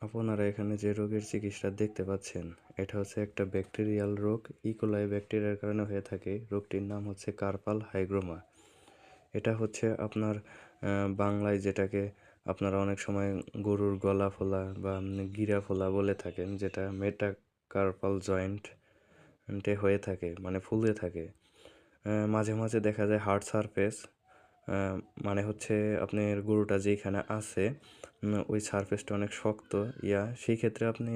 আপনারা এখানে যে রোগের চিকিৎসা দেখতে পাচ্ছেন, এটা হচ্ছে একটা ব্যাকটেরিয়াল রোগ। ইকোলাই ব্যাকটেরিয়ার কারণে হয়ে থাকে। রোগটির নাম হচ্ছে কার্পাল হাইগ্রোমা। এটা হচ্ছে আপনার বাংলায় যেটাকে আপনারা অনেক সময় গরুর গলা ফোলা বা গিরা ফোলা বলে থাকেন, যেটা মেটাকার্পাল জয়েন্টে হয়ে থাকে, মানে ফুলে থাকে। মাঝে মাঝে দেখা যায় হার্ড সারফেস, মানে হচ্ছে আপনার গরুটা যেইখানে আছে ওই সারফেসটা অনেক শক্ত সেই ক্ষেত্রে আপনি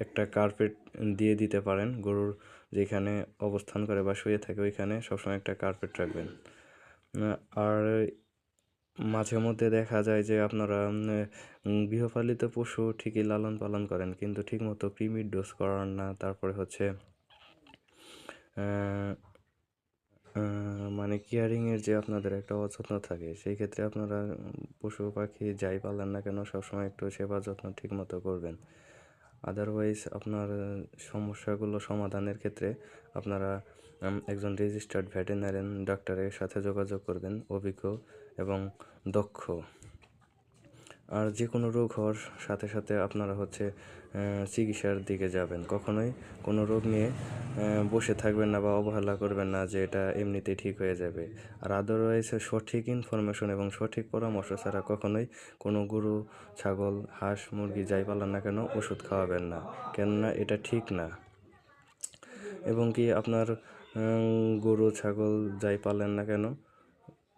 একটা কার্পেট দিয়ে দিতে পারেন। গরুর যেখানে অবস্থান করে বা শুয়ে থাকে ওইখানে সবসময় একটা কার্পেট রাখবেন। আর মাঝে মধ্যে দেখা যায় যে আপনারা গৃহপালিত পশু ঠিকই লালন পালন করেন, কিন্তু ঠিকমতো কৃমির ডোজ করান না। তারপরে হচ্ছে মানে কেয়ারিংয়ের যে আপনাদের একটা অযত্ন থাকে, সেই ক্ষেত্রে আপনারা পশু পাখি যাই পালেন না কেন সবসময় একটু সেবা যত্ন ঠিকমতো করবেন। আদারওয়াইজ আপনার সমস্যাগুলো সমাধানের ক্ষেত্রে আপনারা একজন রেজিস্টার্ড ভেটেরিনারিয়ান ডাক্তারের সাথে যোগাযোগ করবেন, অভিজ্ঞ এবং দক্ষ। আর যে কোনো রোগ হওয়ার সাথে সাথে আপনারা হচ্ছে চিকিৎসার দিকে যাবেন। কখনোই কোনো রোগ নিয়ে বসে থাকবেন না বা অবহেলা করবেন না যে এটা এমনিতেই ঠিক হয়ে যাবে। আর আদারওয়াইজ সঠিক ইনফরমেশন এবং সঠিক পরামর্শ ছাড়া কখনোই কোনো গরু, ছাগল, হাঁস, মুরগি যাই পালেন না কেন ওষুধ খাওয়াবেন না, কেননা এটা ঠিক না। এবং কি আপনার গরু, ছাগল যাই পালেন না কেন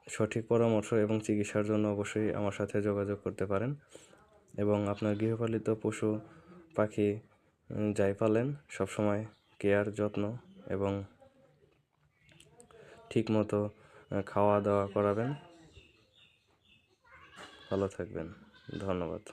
সঠিক পরামর্শ এবং চিকিৎসার জন্য অবশ্যই আমার সাথে যোগাযোগ করতে পারেন। এবং আপনার গৃহপালিত পশু পাখি যাই পালেন সবসময় কেয়ার, যত্ন এবং ঠিকমতো খাওয়া দাওয়া করাবেন। ভালো থাকবেন। ধন্যবাদ।